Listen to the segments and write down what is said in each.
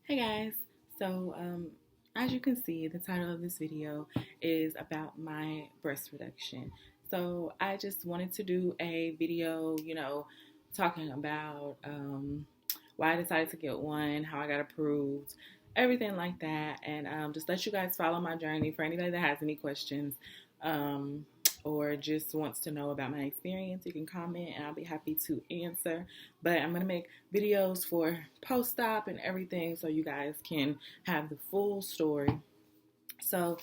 Hey guys, so as you can see, the title of this video is about my breast reduction. So I just wanted to do a video, talking about why I decided to get one, how I got approved, everything like that, and just let you guys follow my journey. For anybody that has any questions, um, or just wants to know about my experience, you can comment and I'll be happy to answer. But I'm going to make videos for post-op and everything so you guys can have the full story. So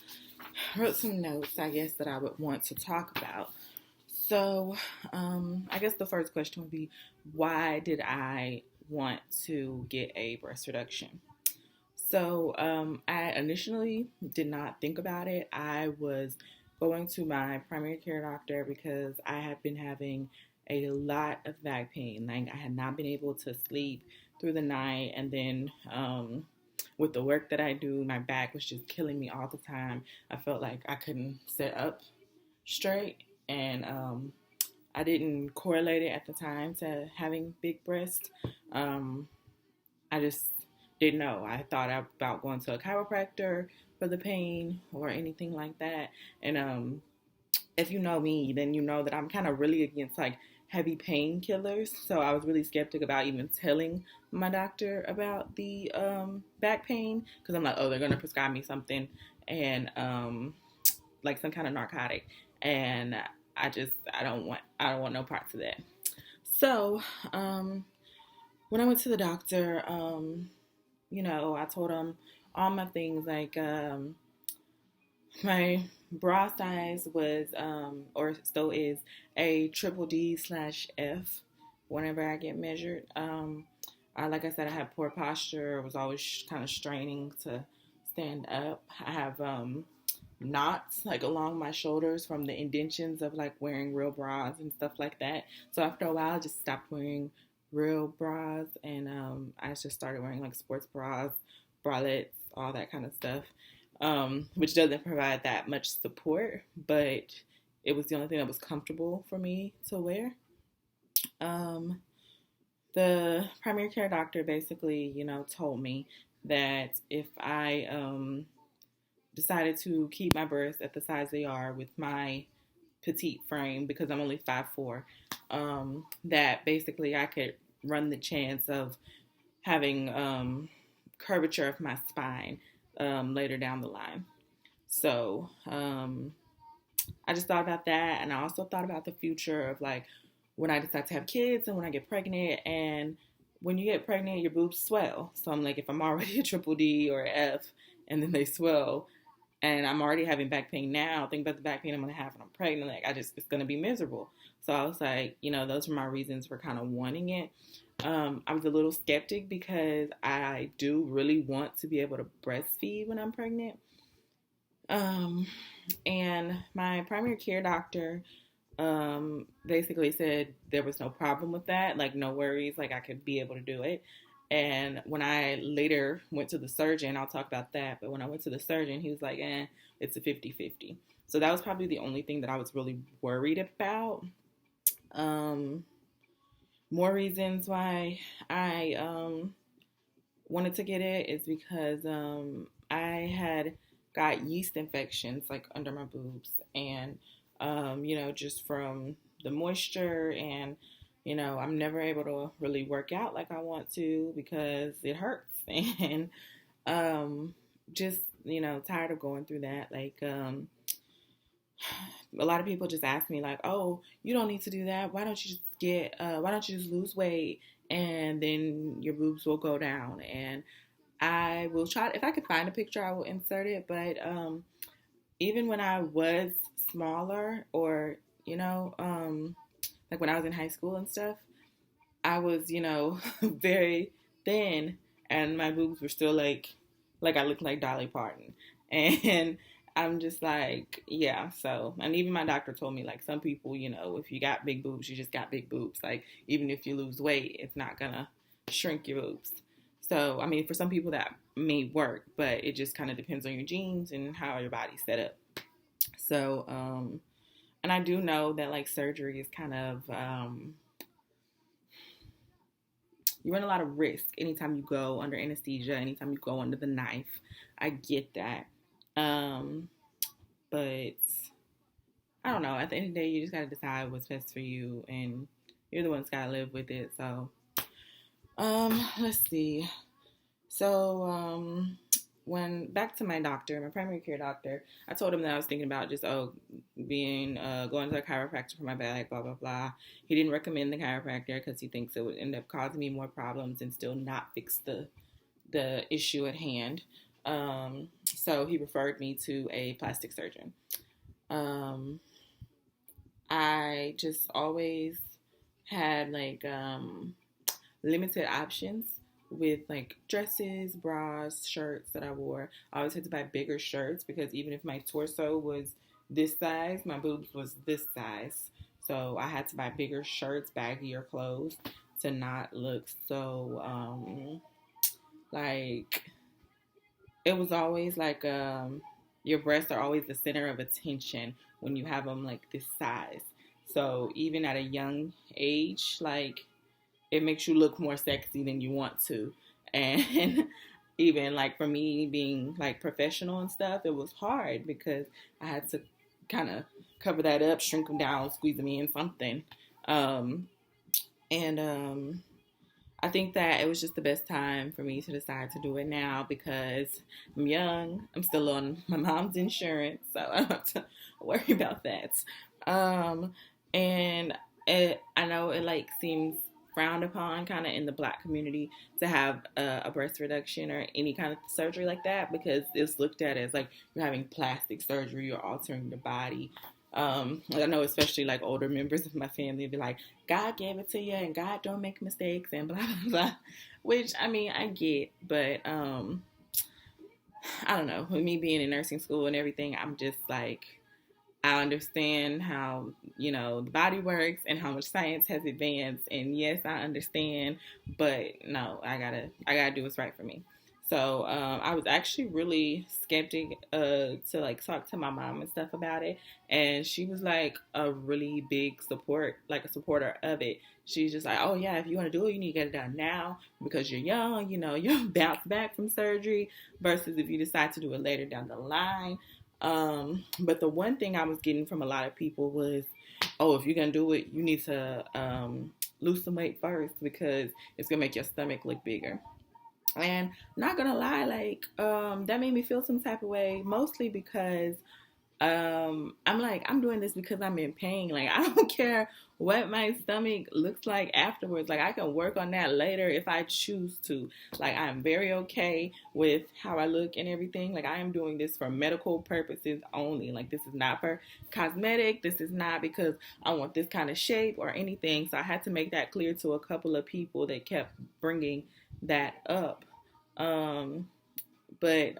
I wrote some notes, I guess, that I would want to talk about. So I guess the first question would be, why did I want to get a breast reduction? So I initially did not think about it. I was going to my primary care doctor because I have been having a lot of back pain. Like I had not been able to sleep through the night, and then with the work that I do, my back was just killing me all the time. I felt like I couldn't sit up straight, and I didn't correlate it at the time to having big breasts. Um, I just didn't know. I thought about going to a chiropractor for the pain or anything like that. And if you know me, then you know that I'm kind of really against like heavy painkillers. So I was really skeptic about even telling my doctor about the back pain because I'm like, oh, they're gonna prescribe me something and like some kind of narcotic, and I don't want no parts of that. So when I went to the doctor, I told him all my things like my bra size was or still is a triple D/F whenever I get measured. Like I said, I had poor posture. I was always kind of straining to stand up. I have knots like along my shoulders from the indentions of like wearing real bras and stuff like that. So after a while, I just stopped wearing real bras and I just started wearing like sports bras, bralettes, all that kind of stuff, which doesn't provide that much support, but it was the only thing that was comfortable for me to wear. Um, the primary care doctor basically, told me that if I decided to keep my breasts at the size they are with my petite frame because I'm only 5'4", that basically I could run the chance of having curvature of my spine later down the line. So I just thought about that, and I also thought about the future of like when I decide to have kids and when I get pregnant. And when you get pregnant, your boobs swell. So I'm like, if I'm already a triple D or F, and then they swell, and I'm already having back pain now. Think about the back pain I'm gonna have when I'm pregnant. Like it's gonna be miserable. So I was like, those are my reasons for kind of wanting it. I was a little skeptic because I do really want to be able to breastfeed when I'm pregnant. Um, and my primary care doctor basically said there was no problem with that, like no worries, like I could be able to do it. And when I later went to the surgeon, I'll talk about that, but when I went to the surgeon, he was like, it's a 50-50. So that was probably the only thing that I was really worried about. Um, More reasons why I wanted to get it is because I had got yeast infections like under my boobs, and just from the moisture, and I'm never able to really work out like I want to because it hurts, and um, just tired of going through that. Like a lot of people just ask me like, oh, you don't need to do that. Why don't you just lose weight and then your boobs will go down? And I will try, if I could find a picture, I will insert it. But even when I was smaller, or like when I was in high school and stuff, I was very thin, and my boobs were still like I looked like Dolly Parton, and I'm just like, yeah. So, and even my doctor told me like some people, if you got big boobs, you just got big boobs. Like even if you lose weight, it's not gonna shrink your boobs. So, I mean, for some people that may work, but it just kind of depends on your genes and how your body's set up. So, and I do know that like surgery is kind of you run a lot of risk anytime you go under anesthesia, anytime you go under the knife. I get that. Um, but I don't know. At the end of the day, you just gotta decide what's best for you, and you're the one that's gotta live with it. So, let's see. So, when back to my doctor, my primary care doctor, I told him that I was thinking about just being going to a chiropractor for my back, blah blah blah. He didn't recommend the chiropractor because he thinks it would end up causing me more problems and still not fix the issue at hand. So he referred me to a plastic surgeon. Um, I just always had like limited options with like dresses, bras, shirts that I wore. I always had to buy bigger shirts because even if my torso was this size, my boobs was this size. So I had to buy bigger shirts, baggier clothes to not look so like it was always like your breasts are always the center of attention when you have them like this size. So even at a young age, like it makes you look more sexy than you want to. And even like for me being like professional and stuff, it was hard because I had to kind of cover that up, shrink them down, squeeze them in something. Um, and I think that it was just the best time for me to decide to do it now because I'm young. I'm still on my mom's insurance, so I don't have to worry about that. Um, and I know it like seems frowned upon kind of in the black community to have a breast reduction or any kind of surgery like that because it's looked at as like you're having plastic surgery, you're altering your body. I know especially like older members of my family be like, God gave it to you and God don't make mistakes and blah, blah, blah. Which, I mean, I get, but I don't know. With me being in nursing school and everything, I'm just like, I understand how, the body works and how much science has advanced. And yes, I understand, but no, I gotta do what's right for me. So I was actually really skeptic to like talk to my mom and stuff about it, and she was like a really big support, like a supporter of it. She's just like, oh yeah, if you want to do it, you need to get it done now because you're young. You'll bounce back from surgery versus if you decide to do it later down the line. But the one thing I was getting from a lot of people was, oh, if you're gonna do it, you need to lose some weight first because it's gonna make your stomach look bigger. And not gonna lie, like that made me feel some type of way, mostly because I'm like, I'm doing this because I'm in pain. Like, I don't care what my stomach looks like afterwards. Like, I can work on that later if I choose to. Like, I'm very okay with how I look and everything. Like, I am doing this for medical purposes only. Like, this is not for cosmetic. This is not because I want this kind of shape or anything. So I had to make that clear to a couple of people that kept bringing that up. Um, but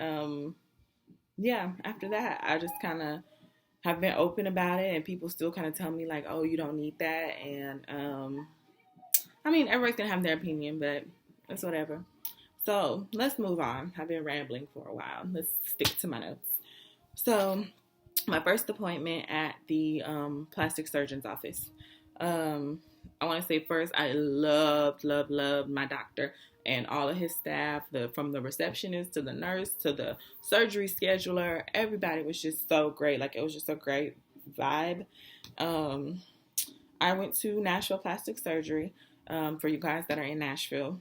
yeah, after that, I just kind of have been open about it, and people still kind of tell me like, "Oh, you don't need that," and I mean, everybody's gonna have their opinion, but it's whatever. So let's move on. I've been rambling for a while. Let's stick to my notes. So my first appointment at the plastic surgeon's office. Um, I want to say first, I loved my doctor and all of his staff. From the receptionist to the nurse to the surgery scheduler, everybody was just so great. Like it was just a great vibe. Um, I went to Nashville Plastic Surgery. For you guys that are in Nashville,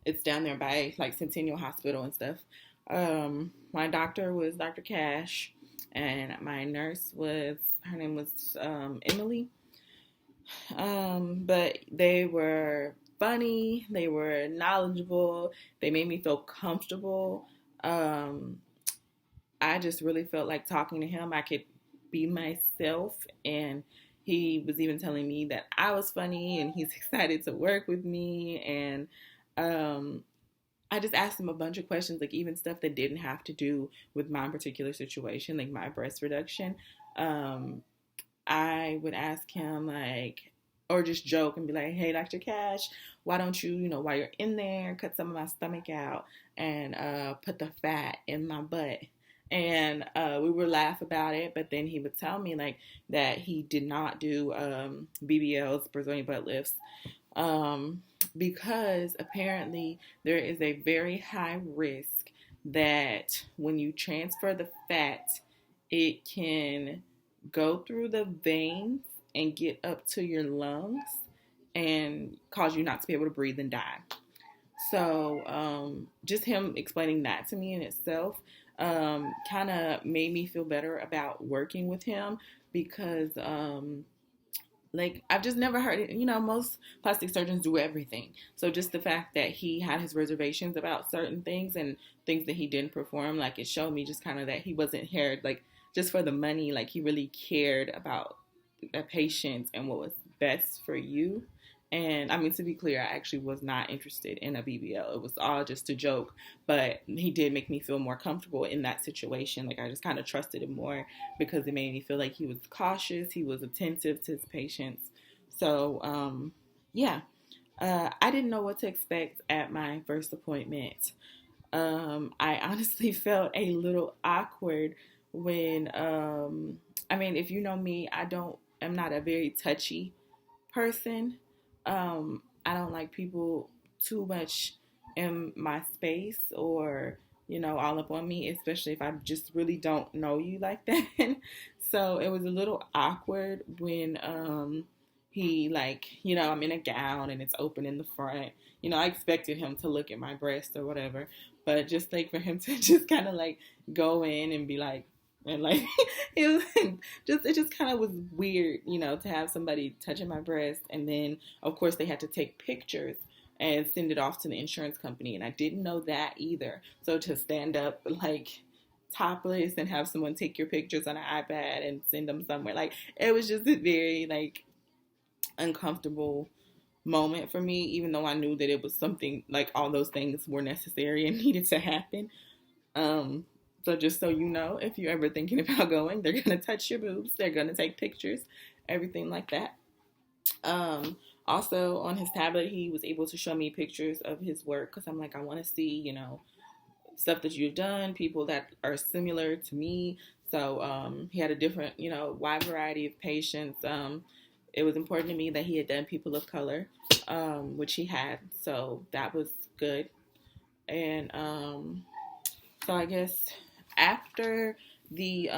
it's down there by like Centennial Hospital and stuff. My doctor was Dr. Cash, and my nurse was her name was Emily. But they were funny, they were knowledgeable, they made me feel comfortable. Um, I just really felt like talking to him, I could be myself, and he was even telling me that I was funny and he's excited to work with me. And um, I just asked him a bunch of questions, like even stuff that didn't have to do with my particular situation, like my breast reduction. Um, I would ask him like, or just joke and be like, hey, Dr. Cash, why don't you, while you're in there, cut some of my stomach out and put the fat in my butt. And we would laugh about it, but then he would tell me like that he did not do BBLs, Brazilian butt lifts. Um, because apparently there is a very high risk that when you transfer the fat, it can go through the veins and get up to your lungs and cause you not to be able to breathe and die. So just him explaining that to me in itself kind of made me feel better about working with him because like I've just never heard it. Most plastic surgeons do everything. So just the fact that he had his reservations about certain things and things that he didn't perform, like it showed me just kind of that he wasn't here like just for the money. Like he really cared about the patient and what was best for you. And I mean, to be clear, I actually was not interested in a BBL. It was all just a joke, but he did make me feel more comfortable in that situation. Like I just kind of trusted him more because it made me feel like he was cautious, he was attentive to his patients. So, yeah, I didn't know what to expect at my first appointment. I honestly felt a little awkward when, I mean, if you know me, I'm not a very touchy person. I don't like people too much in my space or, all up on me, especially if I just really don't know you like that. So it was a little awkward when he like, I'm in a gown and it's open in the front. I expected him to look at my breast or whatever, but just like for him to just kind of like go in and be like, and like it was it just kind of was weird, to have somebody touching my breast, and then of course they had to take pictures and send it off to the insurance company, and I didn't know that either. So to stand up like topless and have someone take your pictures on an iPad and send them somewhere, like it was just a very like uncomfortable moment for me, even though I knew that it was something like all those things were necessary and needed to happen. Um, so just so you know, if you're ever thinking about going, they're gonna touch your boobs, they're gonna take pictures, everything like that. Also on his tablet, he was able to show me pictures of his work because I'm like, I want to see, stuff that you've done, people that are similar to me. So he had a different, wide variety of patients. It was important to me that he had done people of color, which he had. So that was good. And so I guess after the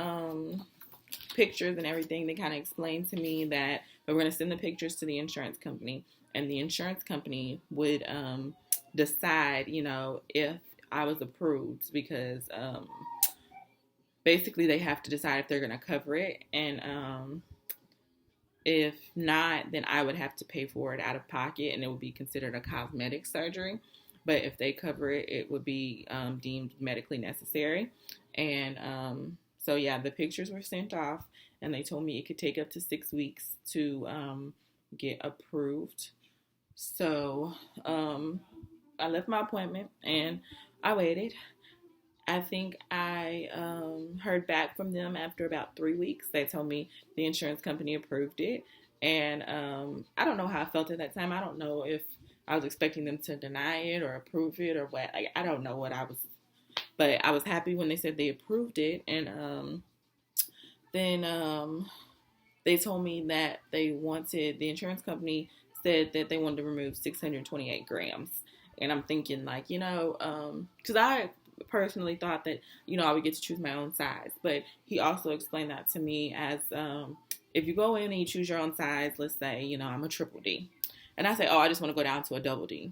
pictures and everything, they kind of explained to me that we were going to send the pictures to the insurance company, and the insurance company would decide, if I was approved, because basically they have to decide if they're going to cover it, and if not, then I would have to pay for it out of pocket, and it would be considered a cosmetic surgery. But if they cover it, it would be deemed medically necessary. And so, yeah, the pictures were sent off, and they told me it could take up to 6 weeks to get approved. So I left my appointment, and I waited. I think I heard back from them after about 3 weeks. They told me the insurance company approved it. And I don't know how I felt at that time. I don't know if I was expecting them to deny it or approve it or what. Like, I don't know what I was. But I was happy when they said they approved it. And then they told me that the insurance company said that they wanted to remove 628 grams. And I'm thinking, like, because I personally thought that, I would get to choose my own size. But he also explained that to me as if you go in and you choose your own size, let's say, I'm a triple D. And I say, oh, I just want to go down to a double D.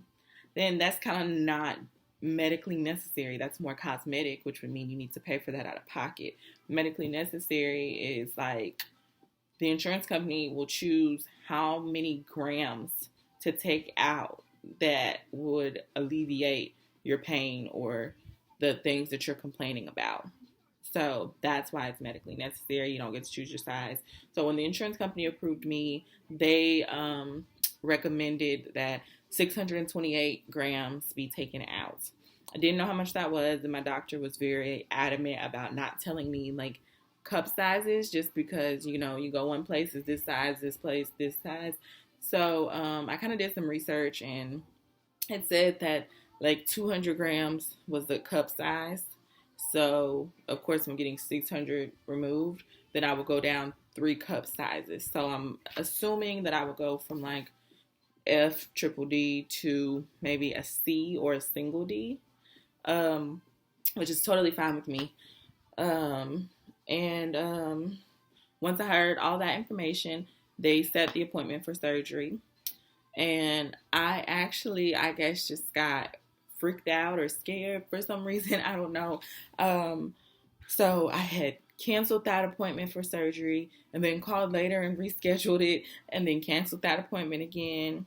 Then that's kind of not medically necessary. That's more cosmetic, which would mean you need to pay for that out of pocket. Medically necessary is like the insurance company will choose how many grams to take out that would alleviate your pain or the things that you're complaining about. So that's why it's medically necessary. You don't get to choose your size. So when the insurance company approved me, they recommended that 628 grams be taken out. I didn't know how much that was, and my doctor was very adamant about not telling me like cup sizes, just because you go one place is this size, this place this size. So I kind of did some research, and it said that like 200 grams was the cup size. So of course, I'm getting 600 removed, then I would go down 3 cup sizes. So I'm assuming that I would go from like F triple D to maybe a C or a single D, um, which is totally fine with me. Um, and once I heard all that information, they set the appointment for surgery. And I actually, I guess, just got freaked out or scared for some reason. I don't know. Um, so I had canceled that appointment for surgery and then called later and rescheduled it and then canceled that appointment again.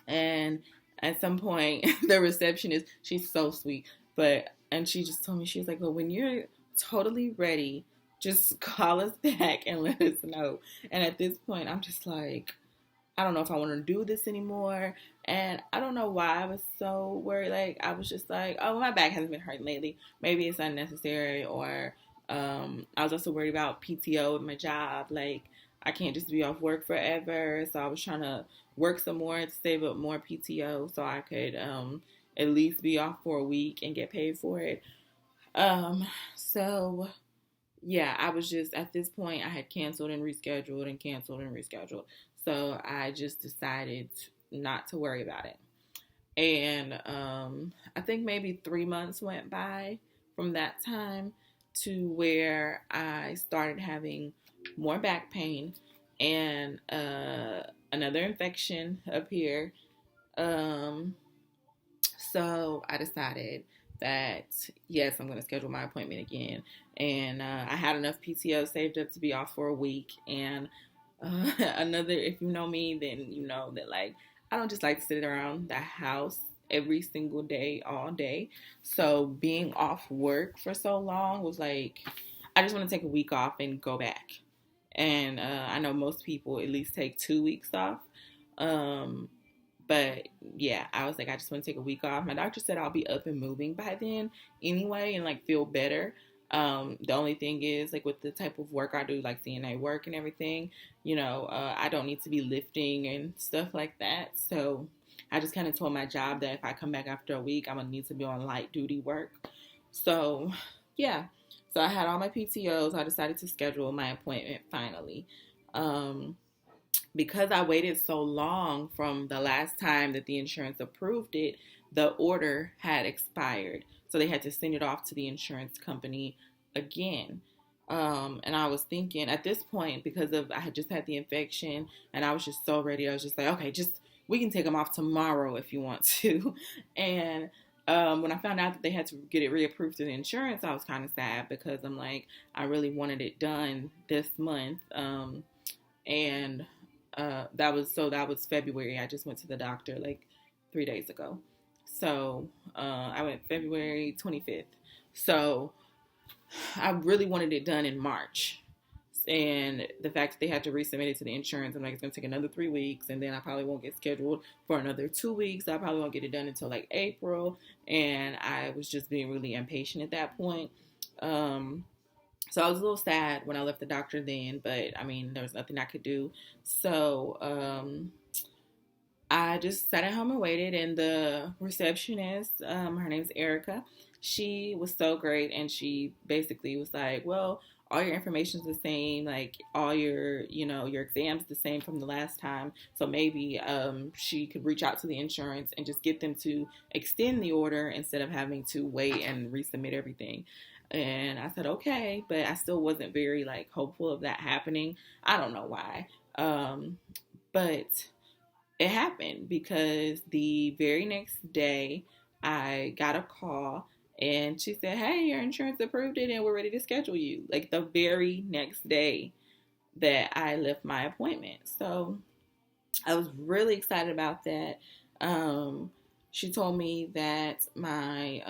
And at some point, the receptionist, she's so sweet, and she just told me, she was like, well, when you're totally ready, just call us back and let us know. And at this point, I'm just like, I don't know if I want to do this anymore. And I don't know why I was so worried. Like, I was just like, oh, my back hasn't been hurting lately. Maybe it's unnecessary. Or I was also worried about PTO at my job. Like, I can't just be off work forever. So I was trying to work some more to save up more PTO so I could at least be off for a week and get paid for it. So yeah, I was just at this point I had canceled and rescheduled and canceled and rescheduled. So I just decided not to worry about it. And I think maybe 3 months went by from that time to where I started having more back pain and another infection appeared. Um, so I decided that yes, I'm going to schedule my appointment again. And I had enough PTO saved up to be off for a week. And if you know me, then you know that like I don't just like to sit around the house every single day, all day. So being off work for so long was like, I just want to take a week off and go back. And I know most people at least take 2 weeks off. Um, but yeah, I was like, I just want to take a week off. My doctor said I'll be up and moving by then anyway and like feel better. The only thing is like with the type of work I do, like CNA work and everything, I don't need to be lifting and stuff like that. So I just kind of told my job that if I come back after a week, I'm going to need to be on light duty work. So yeah, so I had all my PTOs. I decided to schedule my appointment finally. Um, because I waited so long from the last time that the insurance approved it, the order had expired. So they had to send it off to the insurance company again. And I was thinking at this point, because I had just had the infection and I was just so ready. I was just like, okay, we can take them off tomorrow if you want to. And when I found out that they had to get it reapproved through the insurance, I was kind of sad because I'm like, I really wanted it done this month. And that was February. I just went to the doctor like 3 days ago. So I went February 25th. So I really wanted it done in March. And the fact that they had to resubmit it to the insurance, I'm like, it's going to take another 3 weeks. And then I probably won't get scheduled for another 2 weeks. I probably won't get it done until like April. And I was just being really impatient at that point. So I was a little sad when I left the doctor then, but I mean, there was nothing I could do. So I just sat at home and waited, and the receptionist, her name's Erica, she was so great, and she basically was like, well, all your information's the same, like all your exams the same from the last time, so maybe she could reach out to the insurance and just get them to extend the order instead of having to wait and resubmit everything. And I said, okay, but I still wasn't very like hopeful of that happening. I don't know why. But it happened because the very next day I got a call and she said, hey, your insurance approved it and we're ready to schedule you. Like the very next day that I left my appointment. So I was really excited about that. She told me that my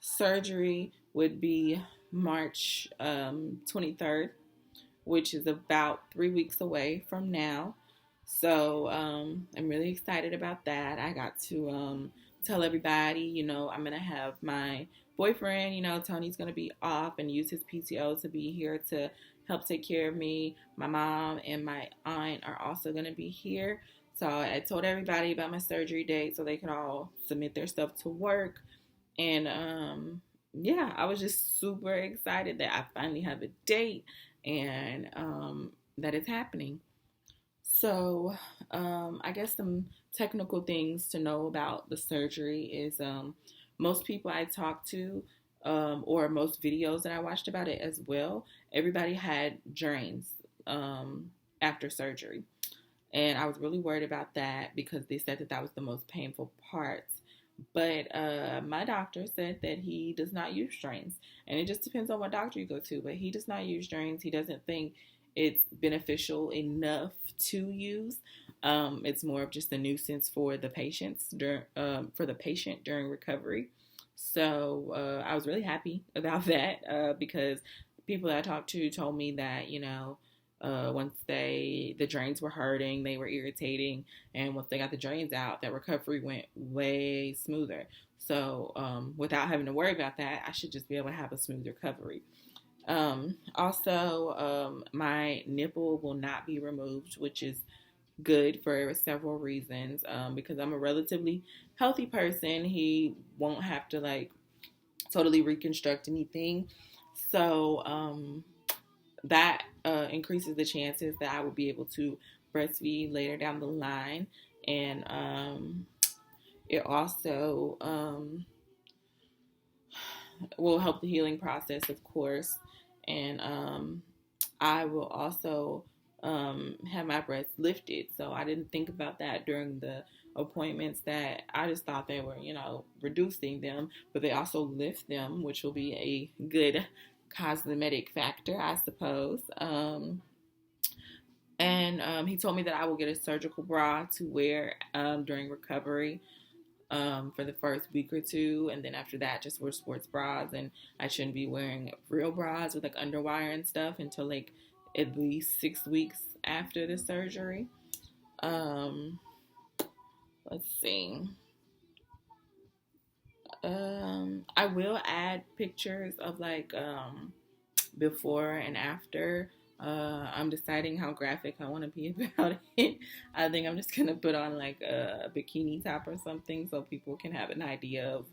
surgery would be March 23rd, which is about 3 weeks away from now. So I'm really excited about that. I got to tell everybody, I'm going to have my boyfriend, Tony's going to be off and use his PTO to be here to help take care of me. My mom and my aunt are also going to be here. So I told everybody about my surgery date so they could all submit their stuff to work. And yeah, I was just super excited that I finally have a date and that it's happening. So, I guess some technical things to know about the surgery is most people I talked to, or most videos that I watched about it as well, everybody had drains after surgery. And I was really worried about that because they said that that was the most painful part. But my doctor said that he does not use drains. And it just depends on what doctor you go to. But he does not use drains. He doesn't think it's beneficial enough to use. It's more of just a nuisance for the patient during recovery. So I was really happy about that because people that I talked to told me that, once the drains were hurting, they were irritating, and once they got the drains out, that recovery went way smoother. So without having to worry about that, I should just be able to have a smooth recovery. Also, my nipple will not be removed, which is good for several reasons. Because I'm a relatively healthy person, he won't have to like totally reconstruct anything. So that increases the chances that I will be able to breastfeed later down the line. And it also will help the healing process, of course. And I will also have my breasts lifted. So I didn't think about that during the appointments, that I just thought they were, reducing them, but they also lift them, which will be a good cosmetic factor, I suppose. And he told me that I will get a surgical bra to wear during recovery for the first week or two, and then after that, just wear sports bras. And I shouldn't be wearing real bras with like underwire and stuff until like at least 6 weeks after the surgery. Um, let's see. I will add pictures of like before and after. I'm deciding how graphic I want to be about it. I think I'm just gonna put on like a bikini top or something so people can have an idea of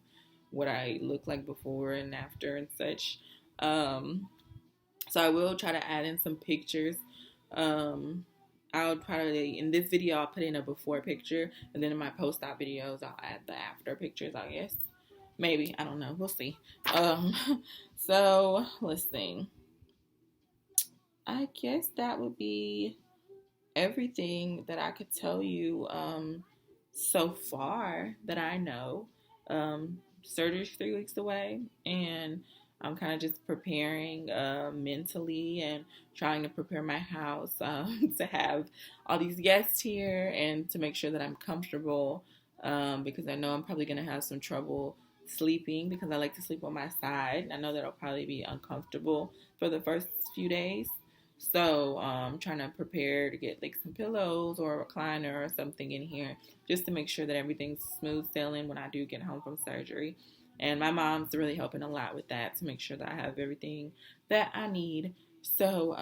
what I look like before and after and such. So I will try to add in some pictures. I'll probably, in this video, I'll put in a before picture, and then in my post-op videos, I'll add the after pictures, I guess. Maybe, I don't know, we'll see. Um, so let's see. I guess that would be everything that I could tell you so far that I know. Surgery's 3 weeks away, and I'm kind of just preparing mentally and trying to prepare my house to have all these guests here and to make sure that I'm comfortable, because I know I'm probably going to have some trouble sleeping because I like to sleep on my side. I know that'll probably be uncomfortable for the first few days. So trying to prepare to get like some pillows or a recliner or something in here just to make sure that everything's smooth sailing when I do get home from surgery. And my mom's really helping a lot with that to make sure that I have everything that I need. So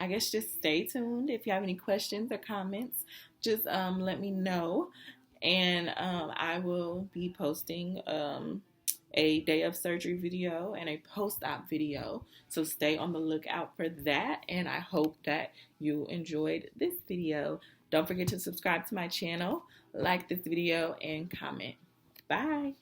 I guess just stay tuned. If you have any questions or comments, just let me know. And I will be posting a day of surgery video and a post-op video. So stay on the lookout for that. And I hope that you enjoyed this video. Don't forget to subscribe to my channel, like this video, and comment. Bye.